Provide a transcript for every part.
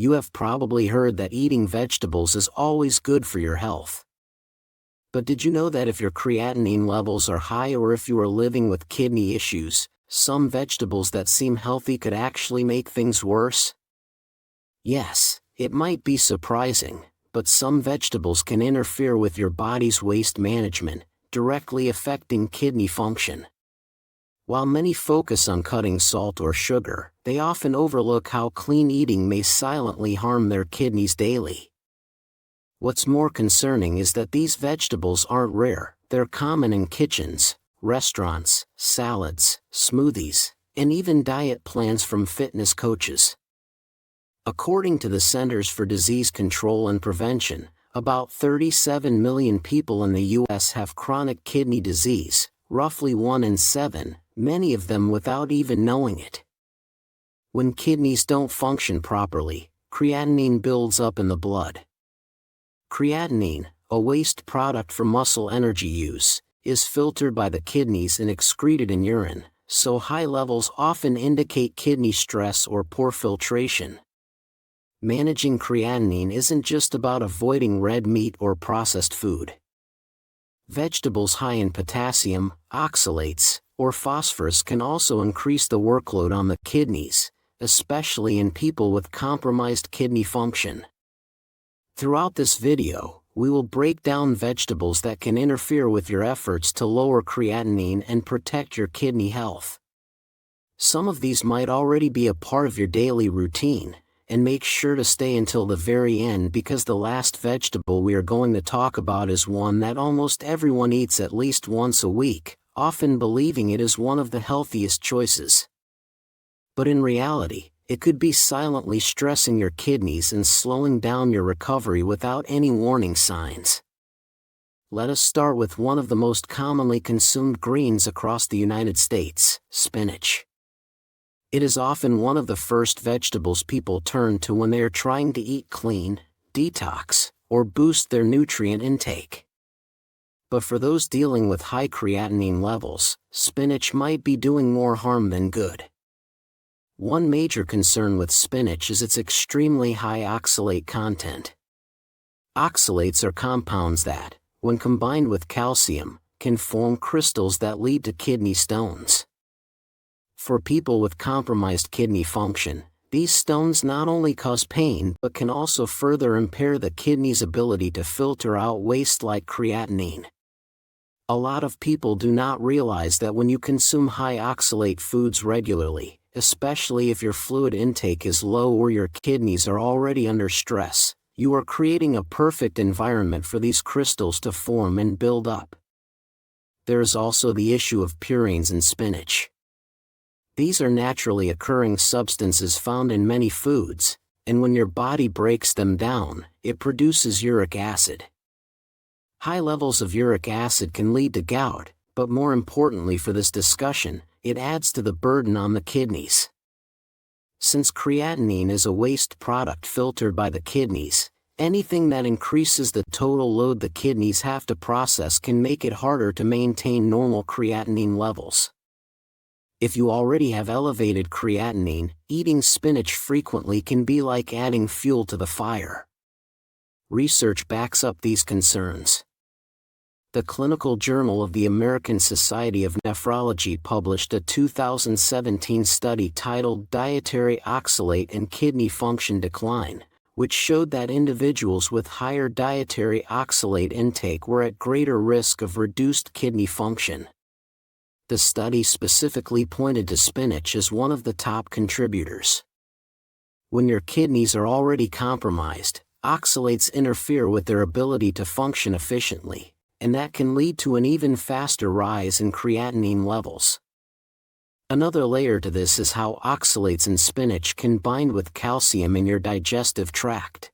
You have probably heard that eating vegetables is always good for your health. But did you know that if your creatinine levels are high or if you are living with kidney issues, some vegetables that seem healthy could actually make things worse? Yes, it might be surprising, but some vegetables can interfere with your body's waste management, directly affecting kidney function. While many focus on cutting salt or sugar, they often overlook how clean eating may silently harm their kidneys daily. What's more concerning is that these vegetables aren't rare, they're common in kitchens, restaurants, salads, smoothies, and even diet plans from fitness coaches. According to the Centers for Disease Control and Prevention, about 37 million people in the U.S. have chronic kidney disease, roughly 1 in 7, many of them without even knowing it. When kidneys don't function properly, creatinine builds up in the blood. Creatinine, a waste product for muscle energy use, is filtered by the kidneys and excreted in urine, so high levels often indicate kidney stress or poor filtration. Managing creatinine isn't just about avoiding red meat or processed food. Vegetables high in potassium, oxalates, or phosphorus can also increase the workload on the kidneys, especially in people with compromised kidney function. Throughout this video, we will break down vegetables that can interfere with your efforts to lower creatinine and protect your kidney health. Some of these might already be a part of your daily routine, and make sure to stay until the very end because the last vegetable we are going to talk about is one that almost everyone eats at least once a week, often believing it is one of the healthiest choices. But in reality, it could be silently stressing your kidneys and slowing down your recovery without any warning signs. Let us start with one of the most commonly consumed greens across the United States, spinach. It is often one of the first vegetables people turn to when they are trying to eat clean, detox, or boost their nutrient intake. But for those dealing with high creatinine levels, spinach might be doing more harm than good. One major concern with spinach is its extremely high oxalate content. Oxalates are compounds that, when combined with calcium, can form crystals that lead to kidney stones. For people with compromised kidney function, these stones not only cause pain but can also further impair the kidney's ability to filter out waste like creatinine. A lot of people do not realize that when you consume high oxalate foods regularly, especially if your fluid intake is low or your kidneys are already under stress, you are creating a perfect environment for these crystals to form and build up. There is also the issue of purines in spinach. These are naturally occurring substances found in many foods, and when your body breaks them down, it produces uric acid. High levels of uric acid can lead to gout, but more importantly for this discussion, it adds to the burden on the kidneys. Since creatinine is a waste product filtered by the kidneys, anything that increases the total load the kidneys have to process can make it harder to maintain normal creatinine levels. If you already have elevated creatinine, eating spinach frequently can be like adding fuel to the fire. Research backs up these concerns. The Clinical Journal of the American Society of Nephrology published a 2017 study titled Dietary Oxalate and Kidney Function Decline, which showed that individuals with higher dietary oxalate intake were at greater risk of reduced kidney function. The study specifically pointed to spinach as one of the top contributors. When your kidneys are already compromised, oxalates interfere with their ability to function efficiently, and that can lead to an even faster rise in creatinine levels. Another layer to this is how oxalates in spinach can bind with calcium in your digestive tract.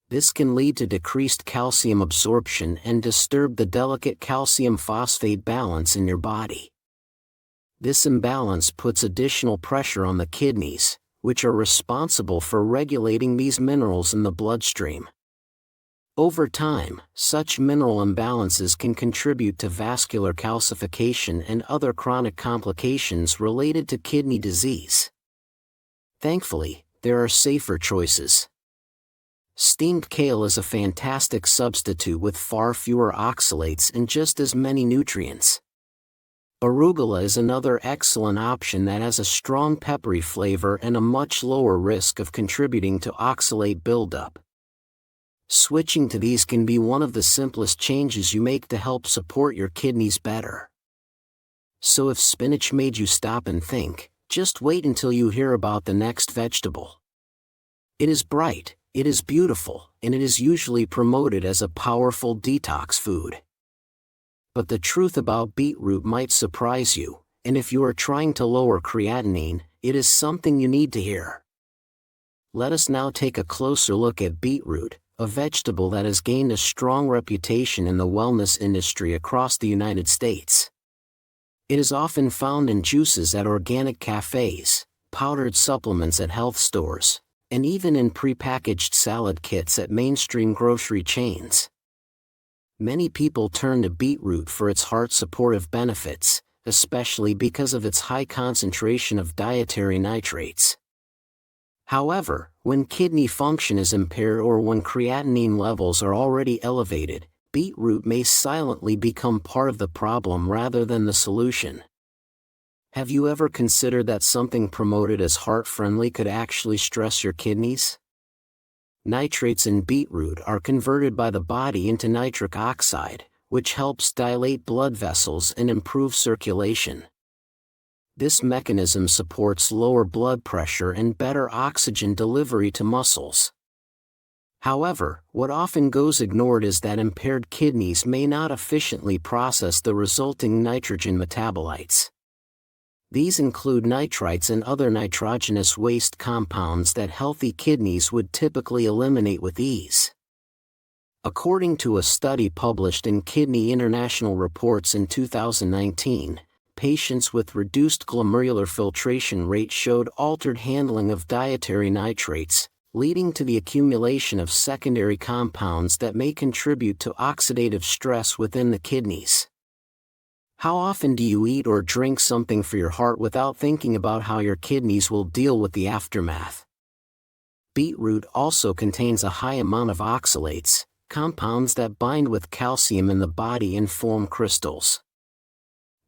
This can lead to decreased calcium absorption and disturb the delicate calcium phosphate balance in your body. This imbalance puts additional pressure on the kidneys, which are responsible for regulating these minerals in the bloodstream. Over time, such mineral imbalances can contribute to vascular calcification and other chronic complications related to kidney disease. Thankfully, there are safer choices. Steamed kale is a fantastic substitute with far fewer oxalates and just as many nutrients. Arugula is another excellent option that has a strong peppery flavor and a much lower risk of contributing to oxalate buildup. Switching to these can be one of the simplest changes you make to help support your kidneys better. So if spinach made you stop and think, just wait until you hear about the next vegetable. It is bright, it is beautiful, and it is usually promoted as a powerful detox food. But the truth about beetroot might surprise you, and if you are trying to lower creatinine, it is something you need to hear. Let us now take a closer look at beetroot, a vegetable that has gained a strong reputation in the wellness industry across the United States. It is often found in juices at organic cafes, powdered supplements at health stores, and even in prepackaged salad kits at mainstream grocery chains. Many people turn to beetroot for its heart-supportive benefits, especially because of its high concentration of dietary nitrates. However, when kidney function is impaired or when creatinine levels are already elevated, beetroot may silently become part of the problem rather than the solution. Have you ever considered that something promoted as heart-friendly could actually stress your kidneys? Nitrates in beetroot are converted by the body into nitric oxide, which helps dilate blood vessels and improve circulation. This mechanism supports lower blood pressure and better oxygen delivery to muscles. However, what often goes ignored is that impaired kidneys may not efficiently process the resulting nitrogen metabolites. These include nitrites and other nitrogenous waste compounds that healthy kidneys would typically eliminate with ease. According to a study published in Kidney International Reports in 2019, patients with reduced glomerular filtration rate showed altered handling of dietary nitrates, leading to the accumulation of secondary compounds that may contribute to oxidative stress within the kidneys. How often do you eat or drink something for your heart without thinking about how your kidneys will deal with the aftermath? Beetroot also contains a high amount of oxalates, compounds that bind with calcium in the body and form crystals.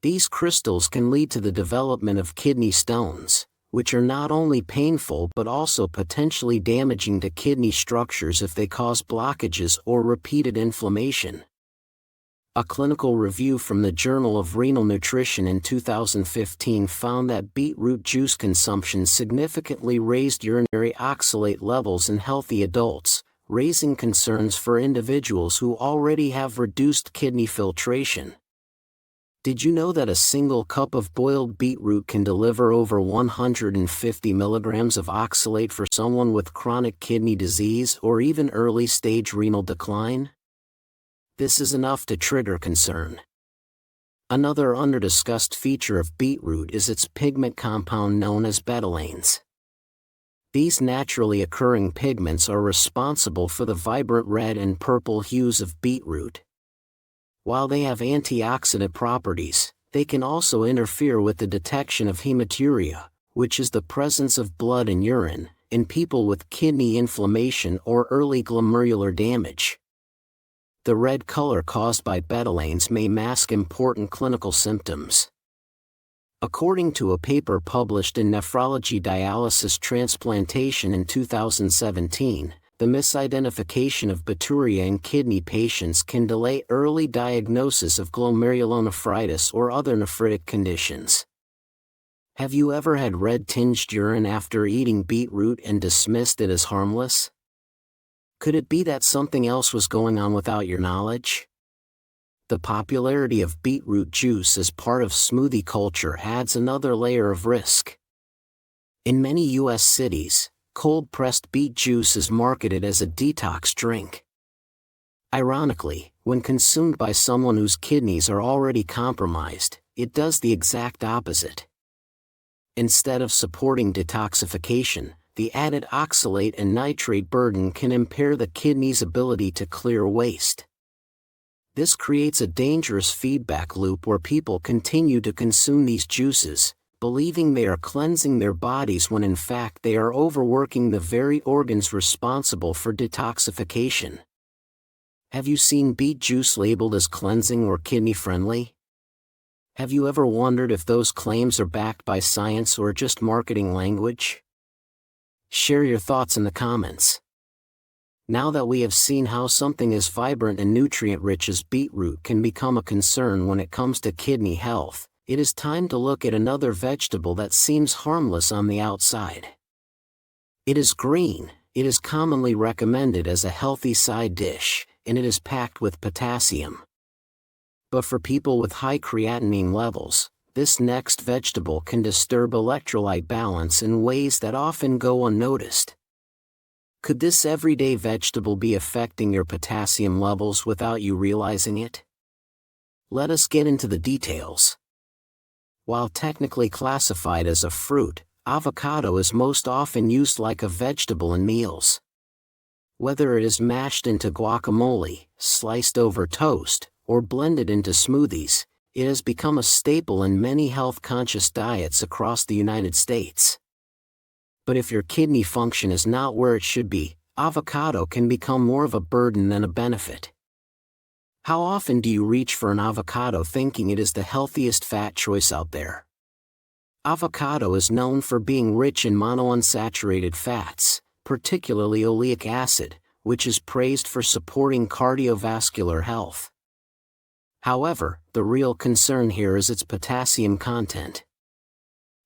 These crystals can lead to the development of kidney stones, which are not only painful but also potentially damaging to kidney structures if they cause blockages or repeated inflammation. A clinical review from the Journal of Renal Nutrition in 2015 found that beetroot juice consumption significantly raised urinary oxalate levels in healthy adults, raising concerns for individuals who already have reduced kidney filtration. Did you know that a single cup of boiled beetroot can deliver over 150 milligrams of oxalate for someone with chronic kidney disease or even early-stage renal decline? This is enough to trigger concern. Another under-discussed feature of beetroot is its pigment compound known as betalains. These naturally occurring pigments are responsible for the vibrant red and purple hues of beetroot. While they have antioxidant properties, they can also interfere with the detection of hematuria, which is the presence of blood in urine, in people with kidney inflammation or early glomerular damage. The red color caused by betalains may mask important clinical symptoms. According to a paper published in Nephrology Dialysis Transplantation in 2017, the misidentification of bacteria in kidney patients can delay early diagnosis of glomerulonephritis or other nephritic conditions. Have you ever had red-tinged urine after eating beetroot and dismissed it as harmless? Could it be that something else was going on without your knowledge? The popularity of beetroot juice as part of smoothie culture adds another layer of risk. In many U.S. cities, cold-pressed beet juice is marketed as a detox drink. Ironically, when consumed by someone whose kidneys are already compromised, it does the exact opposite. Instead of supporting detoxification, the added oxalate and nitrate burden can impair the kidney's ability to clear waste. This creates a dangerous feedback loop where people continue to consume these juices, believing they are cleansing their bodies when in fact they are overworking the very organs responsible for detoxification. Have you seen beet juice labeled as cleansing or kidney-friendly? Have you ever wondered if those claims are backed by science or just marketing language? Share your thoughts in the comments. Now that we have seen how something as vibrant and nutrient-rich as beetroot can become a concern when it comes to kidney health, it is time to look at another vegetable that seems harmless on the outside. It is green, it is commonly recommended as a healthy side dish, and it is packed with potassium. But for people with high creatinine levels, this next vegetable can disturb electrolyte balance in ways that often go unnoticed. Could this everyday vegetable be affecting your potassium levels without you realizing it? Let us get into the details. While technically classified as a fruit, avocado is most often used like a vegetable in meals. Whether it is mashed into guacamole, sliced over toast, or blended into smoothies, it has become a staple in many health-conscious diets across the United States. But if your kidney function is not where it should be, avocado can become more of a burden than a benefit. How often do you reach for an avocado thinking it is the healthiest fat choice out there? Avocado is known for being rich in monounsaturated fats, particularly oleic acid, which is praised for supporting cardiovascular health. However, the real concern here is its potassium content.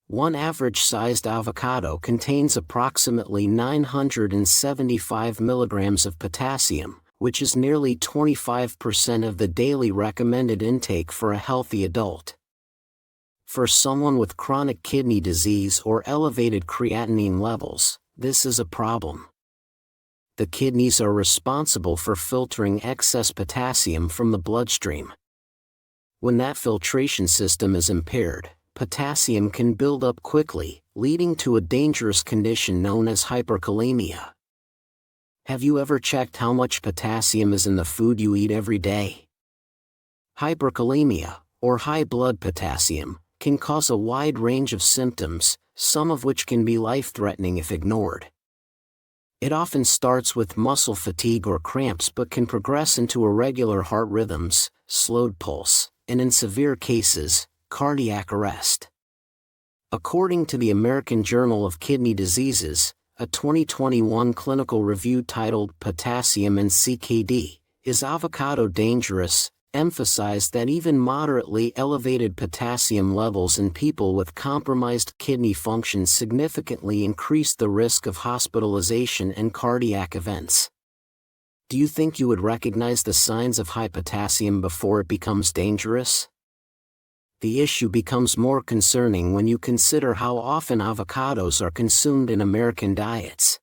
One average-sized avocado contains approximately 975 milligrams of potassium, which is nearly 25% of the daily recommended intake for a healthy adult. For someone with chronic kidney disease or elevated creatinine levels, this is a problem. The kidneys are responsible for filtering excess potassium from the bloodstream. When that filtration system is impaired, potassium can build up quickly, leading to a dangerous condition known as hyperkalemia. Have you ever checked how much potassium is in the food you eat every day? Hyperkalemia, or high blood potassium, can cause a wide range of symptoms, some of which can be life-threatening if ignored. It often starts with muscle fatigue or cramps but can progress into irregular heart rhythms, slowed pulse, and in severe cases, cardiac arrest. According to the American Journal of Kidney Diseases, a 2021 clinical review titled Potassium and CKD, Is Avocado Dangerous?, emphasized that even moderately elevated potassium levels in people with compromised kidney function significantly increase the risk of hospitalization and cardiac events. Do you think you would recognize the signs of high potassium before it becomes dangerous? The issue becomes more concerning when you consider how often avocados are consumed in American diets.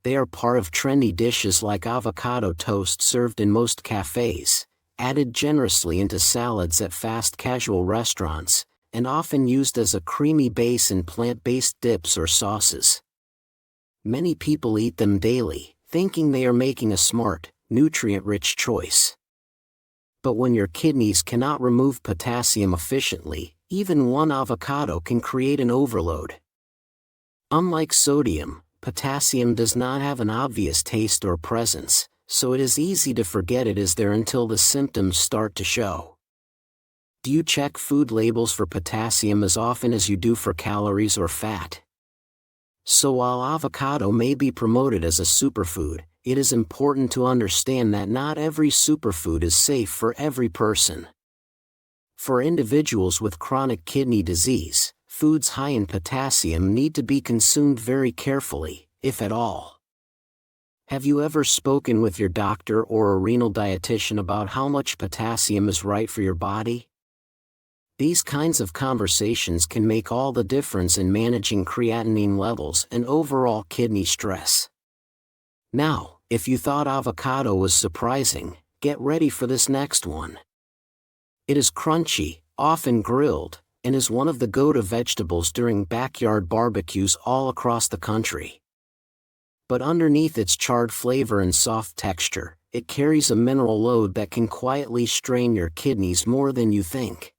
They are part of trendy dishes like avocado toast served in most cafes, added generously into salads at fast casual restaurants, and often used as a creamy base in plant-based dips or sauces. Many people eat them daily, thinking they are making a smart, nutrient-rich choice. But when your kidneys cannot remove potassium efficiently, even one avocado can create an overload. Unlike sodium, potassium does not have an obvious taste or presence, so it is easy to forget it is there until the symptoms start to show. Do you check food labels for potassium as often as you do for calories or fat? So while avocado may be promoted as a superfood, it is important to understand that not every superfood is safe for every person. For individuals with chronic kidney disease, foods high in potassium need to be consumed very carefully, if at all. Have you ever spoken with your doctor or a renal dietitian about how much potassium is right for your body? These kinds of conversations can make all the difference in managing creatinine levels and overall kidney stress. Now, if you thought avocado was surprising, get ready for this next one. It is crunchy, often grilled, and is one of the go-to vegetables during backyard barbecues all across the country. But underneath its charred flavor and soft texture, it carries a mineral load that can quietly strain your kidneys more than you think.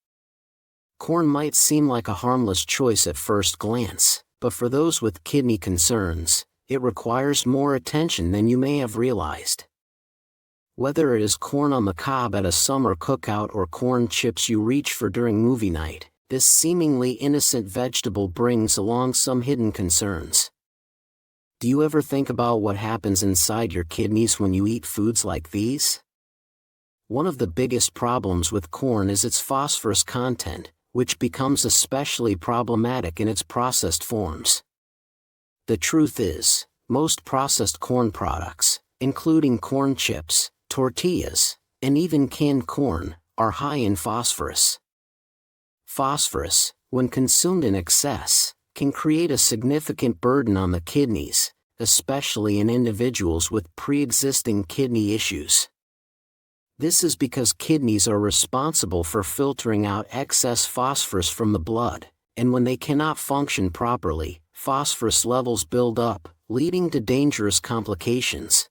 Corn might seem like a harmless choice at first glance, but for those with kidney concerns, it requires more attention than you may have realized. Whether it is corn on the cob at a summer cookout or corn chips you reach for during movie night, this seemingly innocent vegetable brings along some hidden concerns. Do you ever think about what happens inside your kidneys when you eat foods like these? One of the biggest problems with corn is its phosphorus content, which becomes especially problematic in its processed forms. The truth is, most processed corn products, including corn chips, tortillas, and even canned corn, are high in phosphorus. Phosphorus, when consumed in excess, can create a significant burden on the kidneys, especially in individuals with pre-existing kidney issues. This is because kidneys are responsible for filtering out excess phosphorus from the blood, and when they cannot function properly, phosphorus levels build up, leading to dangerous complications.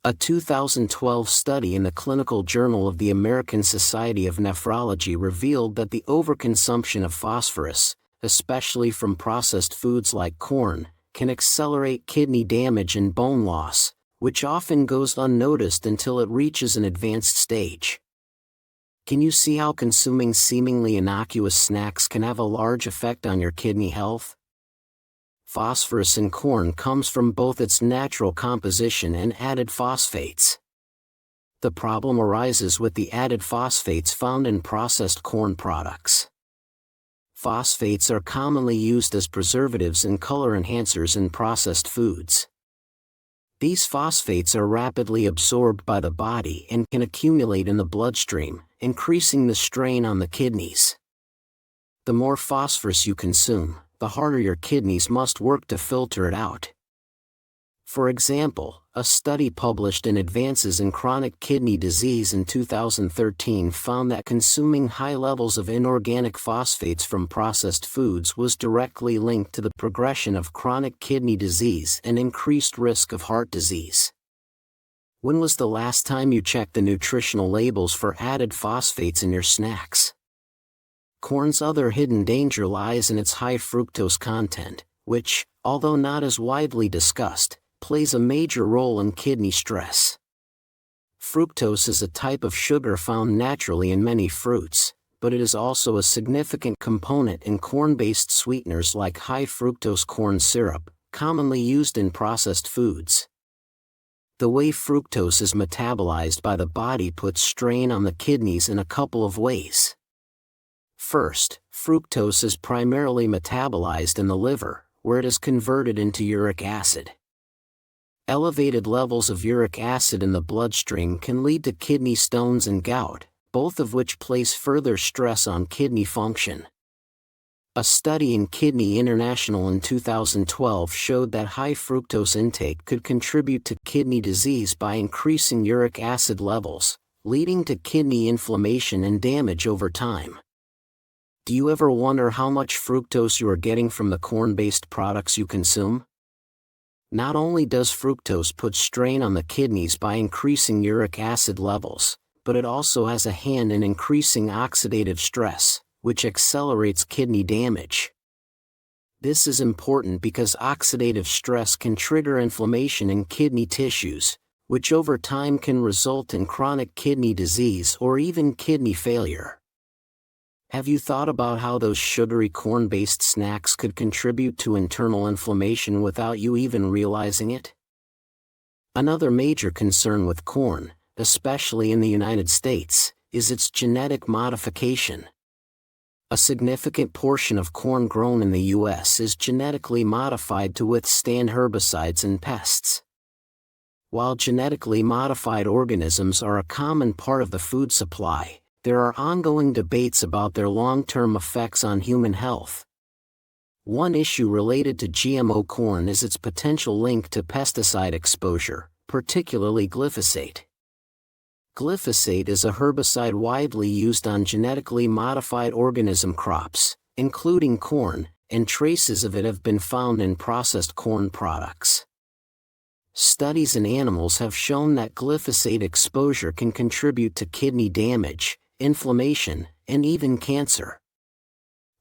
A 2012 study in the Clinical Journal of the American Society of Nephrology revealed that the overconsumption of phosphorus, especially from processed foods like corn, can accelerate kidney damage and bone loss, which often goes unnoticed until it reaches an advanced stage. Can you see how consuming seemingly innocuous snacks can have a large effect on your kidney health? Phosphorus in corn comes from both its natural composition and added phosphates. The problem arises with the added phosphates found in processed corn products. Phosphates are commonly used as preservatives and color enhancers in processed foods. These phosphates are rapidly absorbed by the body and can accumulate in the bloodstream, increasing the strain on the kidneys. The more phosphorus you consume, the harder your kidneys must work to filter it out. For example, a study published in Advances in Chronic Kidney Disease in 2013 found that consuming high levels of inorganic phosphates from processed foods was directly linked to the progression of chronic kidney disease and increased risk of heart disease. When was the last time you checked the nutritional labels for added phosphates in your snacks? Corn's other hidden danger lies in its high fructose content, which, although not as widely discussed, plays a major role in kidney stress. Fructose is a type of sugar found naturally in many fruits, but it is also a significant component in corn-based sweeteners like high fructose corn syrup, commonly used in processed foods. The way fructose is metabolized by the body puts strain on the kidneys in a couple of ways. First, fructose is primarily metabolized in the liver, where it is converted into uric acid. Elevated levels of uric acid in the bloodstream can lead to kidney stones and gout, both of which place further stress on kidney function. A study in Kidney International in 2012 showed that high fructose intake could contribute to kidney disease by increasing uric acid levels, leading to kidney inflammation and damage over time. Do you ever wonder how much fructose you are getting from the corn-based products you consume? Not only does fructose put strain on the kidneys by increasing uric acid levels, but it also has a hand in increasing oxidative stress, which accelerates kidney damage. This is important because oxidative stress can trigger inflammation in kidney tissues, which over time can result in chronic kidney disease or even kidney failure. Have you thought about how those sugary corn-based snacks could contribute to internal inflammation without you even realizing it? Another major concern with corn, especially in the United States, is its genetic modification. A significant portion of corn grown in the U.S. is genetically modified to withstand herbicides and pests. While genetically modified organisms are a common part of the food supply, there are ongoing debates about their long-term effects on human health. One issue related to GMO corn is its potential link to pesticide exposure, particularly glyphosate. Glyphosate is a herbicide widely used on genetically modified organism crops, including corn, and traces of it have been found in processed corn products. Studies in animals have shown that glyphosate exposure can contribute to kidney damage, inflammation, and even cancer.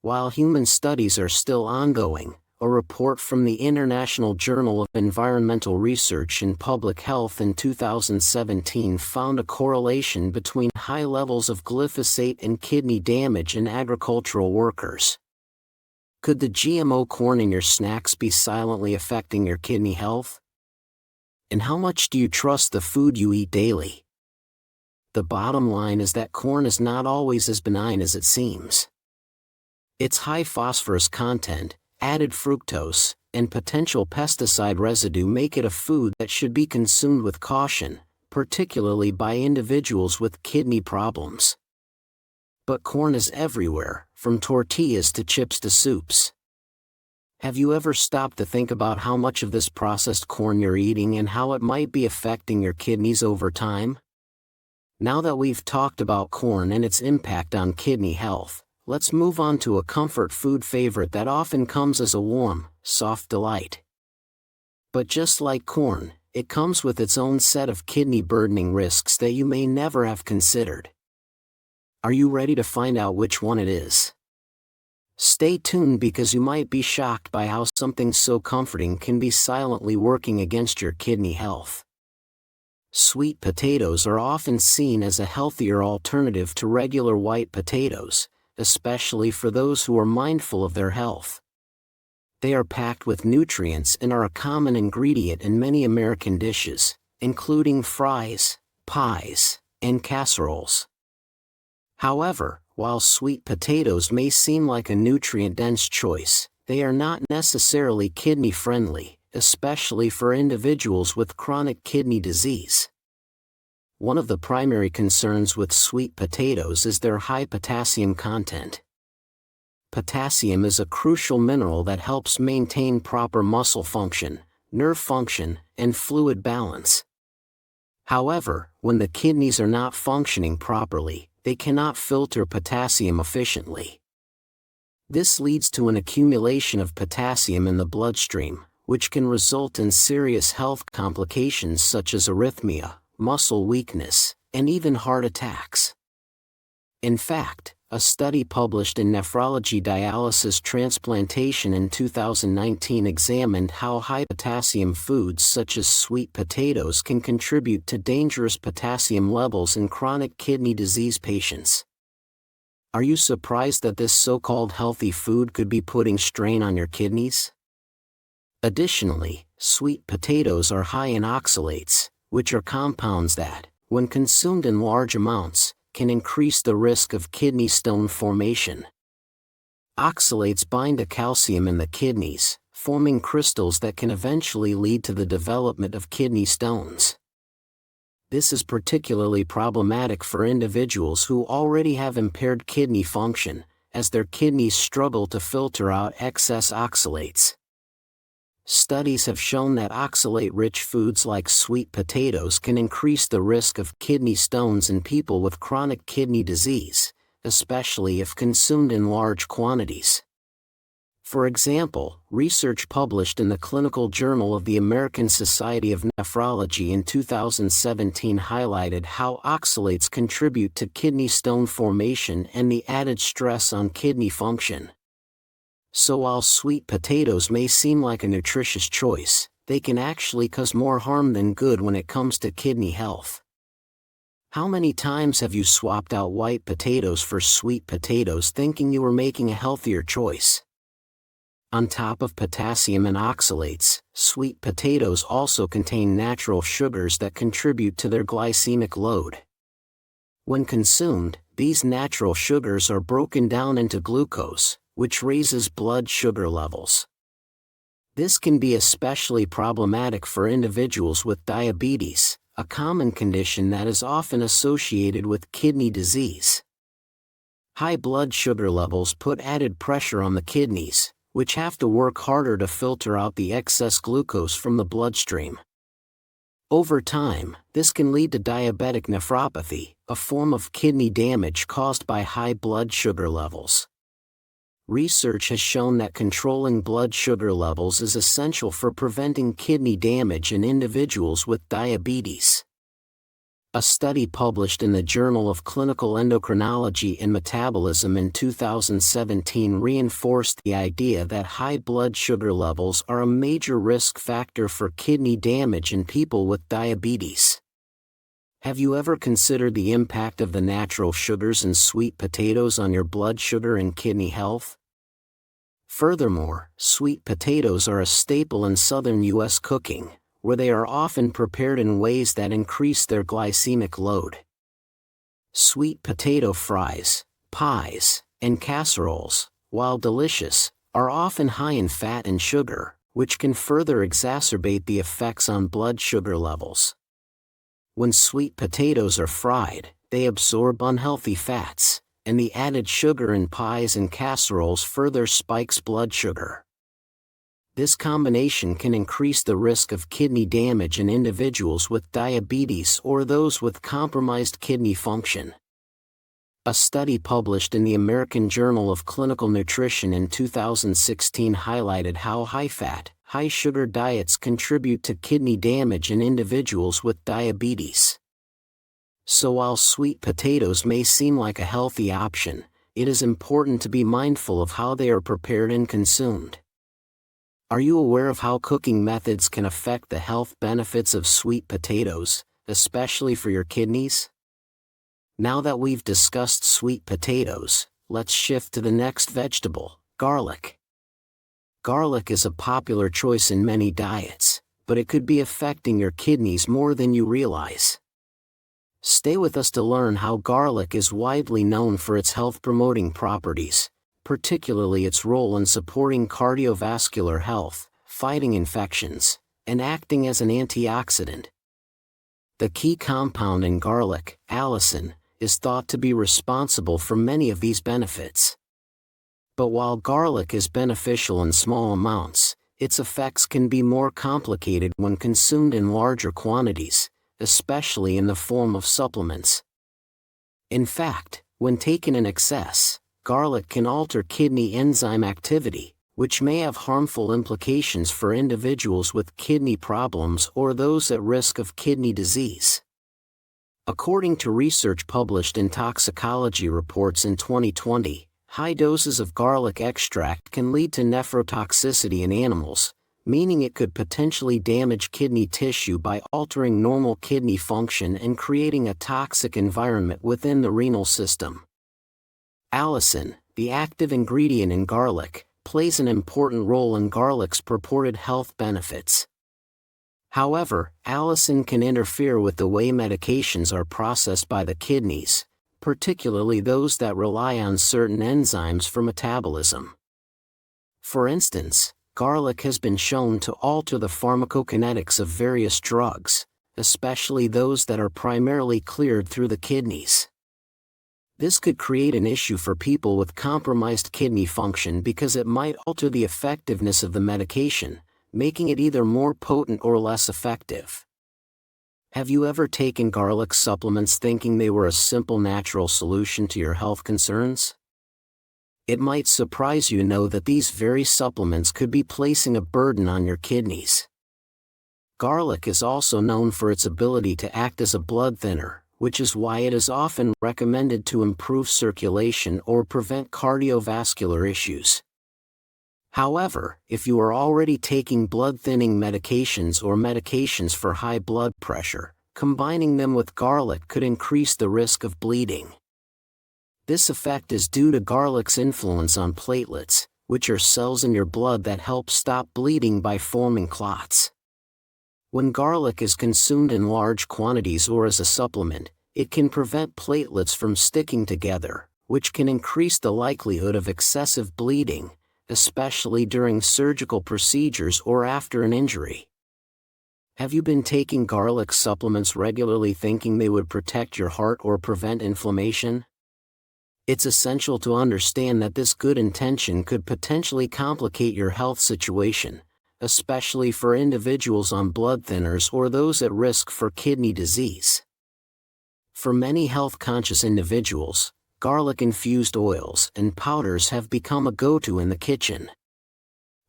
While human studies are still ongoing, a report from the International Journal of Environmental Research and Public Health in 2017 found a correlation between high levels of glyphosate and kidney damage in agricultural workers. Could the GMO corn in your snacks be silently affecting your kidney health? And how much do you trust the food you eat daily? The bottom line is that corn is not always as benign as it seems. Its high phosphorus content, added fructose, and potential pesticide residue make it a food that should be consumed with caution, particularly by individuals with kidney problems. But corn is everywhere, from tortillas to chips to soups. Have you ever stopped to think about how much of this processed corn you're eating and how it might be affecting your kidneys over time? Now that we've talked about corn and its impact on kidney health, let's move on to a comfort food favorite that often comes as a warm, soft delight. But just like corn, it comes with its own set of kidney-burdening risks that you may never have considered. Are you ready to find out which one it is? Stay tuned because you might be shocked by how something so comforting can be silently working against your kidney health. Sweet potatoes are often seen as a healthier alternative to regular white potatoes, especially for those who are mindful of their health. They are packed with nutrients and are a common ingredient in many American dishes, including fries, pies, and casseroles. However, while sweet potatoes may seem like a nutrient-dense choice, they are not necessarily kidney-friendly, especially for individuals with chronic kidney disease. One of the primary concerns with sweet potatoes is their high potassium content. Potassium is a crucial mineral that helps maintain proper muscle function, nerve function, and fluid balance. However, when the kidneys are not functioning properly, they cannot filter potassium efficiently. This leads to an accumulation of potassium in the bloodstream, which can result in serious health complications such as arrhythmia, muscle weakness, and even heart attacks. In fact, a study published in Nephrology Dialysis Transplantation in 2019 examined how high potassium foods such as sweet potatoes can contribute to dangerous potassium levels in chronic kidney disease patients. Are you surprised that this so-called healthy food could be putting strain on your kidneys? Additionally, sweet potatoes are high in oxalates, which are compounds that, when consumed in large amounts, can increase the risk of kidney stone formation. Oxalates bind to calcium in the kidneys, forming crystals that can eventually lead to the development of kidney stones. This is particularly problematic for individuals who already have impaired kidney function, as their kidneys struggle to filter out excess oxalates. Studies have shown that oxalate-rich foods like sweet potatoes can increase the risk of kidney stones in people with chronic kidney disease, especially if consumed in large quantities. For example, research published in the Clinical Journal of the American Society of Nephrology in 2017 highlighted how oxalates contribute to kidney stone formation and the added stress on kidney function. So while sweet potatoes may seem like a nutritious choice, they can actually cause more harm than good when it comes to kidney health. How many times have you swapped out white potatoes for sweet potatoes thinking you were making a healthier choice? On top of potassium and oxalates, sweet potatoes also contain natural sugars that contribute to their glycemic load. When consumed, these natural sugars are broken down into glucose, which raises blood sugar levels. This can be especially problematic for individuals with diabetes, a common condition that is often associated with kidney disease. High blood sugar levels put added pressure on the kidneys, which have to work harder to filter out the excess glucose from the bloodstream. Over time, this can lead to diabetic nephropathy, a form of kidney damage caused by high blood sugar levels. Research has shown that controlling blood sugar levels is essential for preventing kidney damage in individuals with diabetes. A study published in the Journal of Clinical Endocrinology and Metabolism in 2017 reinforced the idea that high blood sugar levels are a major risk factor for kidney damage in people with diabetes. Have you ever considered the impact of the natural sugars in sweet potatoes on your blood sugar and kidney health? Furthermore, sweet potatoes are a staple in southern U.S. cooking, where they are often prepared in ways that increase their glycemic load. Sweet potato fries, pies, and casseroles, while delicious, are often high in fat and sugar, which can further exacerbate the effects on blood sugar levels. When sweet potatoes are fried, they absorb unhealthy fats, and the added sugar in pies and casseroles further spikes blood sugar. This combination can increase the risk of kidney damage in individuals with diabetes or those with compromised kidney function. A study published in the American Journal of Clinical Nutrition in 2016 highlighted how high-fat, high-sugar diets contribute to kidney damage in individuals with diabetes. So while sweet potatoes may seem like a healthy option, it is important to be mindful of how they are prepared and consumed. Are you aware of how cooking methods can affect the health benefits of sweet potatoes, especially for your kidneys? Now that we've discussed sweet potatoes, let's shift to the next vegetable, garlic. Garlic is a popular choice in many diets, but it could be affecting your kidneys more than you realize. Stay with us to learn how garlic is widely known for its health-promoting properties, particularly its role in supporting cardiovascular health, fighting infections, and acting as an antioxidant. The key compound in garlic, allicin, is thought to be responsible for many of these benefits. But while garlic is beneficial in small amounts, its effects can be more complicated when consumed in larger quantities, especially in the form of supplements. In fact, when taken in excess, garlic can alter kidney enzyme activity, which may have harmful implications for individuals with kidney problems or those at risk of kidney disease. According to research published in Toxicology Reports in 2020, high doses of garlic extract can lead to nephrotoxicity in animals, meaning it could potentially damage kidney tissue by altering normal kidney function and creating a toxic environment within the renal system. Allicin, the active ingredient in garlic, plays an important role in garlic's purported health benefits. However, allicin can interfere with the way medications are processed by the kidneys, particularly those that rely on certain enzymes for metabolism. For instance, garlic has been shown to alter the pharmacokinetics of various drugs, especially those that are primarily cleared through the kidneys. This could create an issue for people with compromised kidney function because it might alter the effectiveness of the medication, making it either more potent or less effective. Have you ever taken garlic supplements thinking they were a simple natural solution to your health concerns? It might surprise you to know that these very supplements could be placing a burden on your kidneys. Garlic is also known for its ability to act as a blood thinner, which is why it is often recommended to improve circulation or prevent cardiovascular issues. However, if you are already taking blood-thinning medications or medications for high blood pressure, combining them with garlic could increase the risk of bleeding. This effect is due to garlic's influence on platelets, which are cells in your blood that help stop bleeding by forming clots. When garlic is consumed in large quantities or as a supplement, it can prevent platelets from sticking together, which can increase the likelihood of excessive bleeding, especially during surgical procedures or after an injury. Have you been taking garlic supplements regularly thinking they would protect your heart or prevent inflammation? It's essential to understand that this good intention could potentially complicate your health situation, especially for individuals on blood thinners or those at risk for kidney disease. For many health-conscious individuals, garlic-infused oils and powders have become a go-to in the kitchen.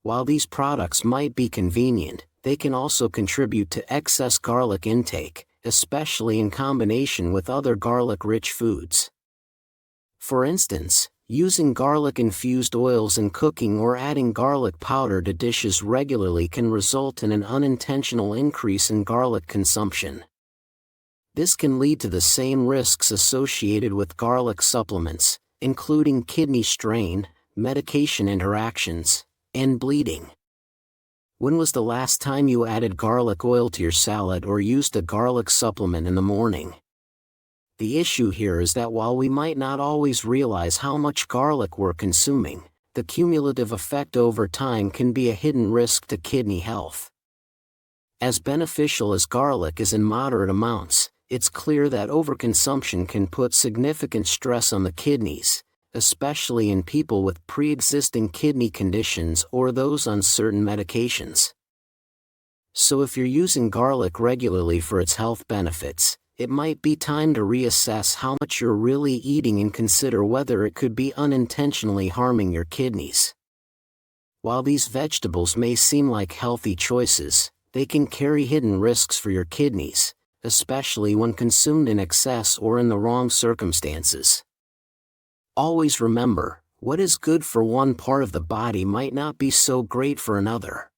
While these products might be convenient, they can also contribute to excess garlic intake, especially in combination with other garlic-rich foods. For instance, using garlic-infused oils in cooking or adding garlic powder to dishes regularly can result in an unintentional increase in garlic consumption. This can lead to the same risks associated with garlic supplements, including kidney strain, medication interactions, and bleeding. When was the last time you added garlic oil to your salad or used a garlic supplement in the morning? The issue here is that while we might not always realize how much garlic we're consuming, the cumulative effect over time can be a hidden risk to kidney health. As beneficial as garlic is in moderate amounts, it's clear that overconsumption can put significant stress on the kidneys, especially in people with pre-existing kidney conditions or those on certain medications. So if you're using garlic regularly for its health benefits, it might be time to reassess how much you're really eating and consider whether it could be unintentionally harming your kidneys. While these vegetables may seem like healthy choices, they can carry hidden risks for your kidneys, especially when consumed in excess or in the wrong circumstances. Always remember, what is good for one part of the body might not be so great for another.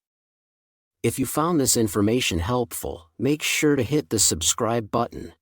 If you found this information helpful, make sure to hit the subscribe button,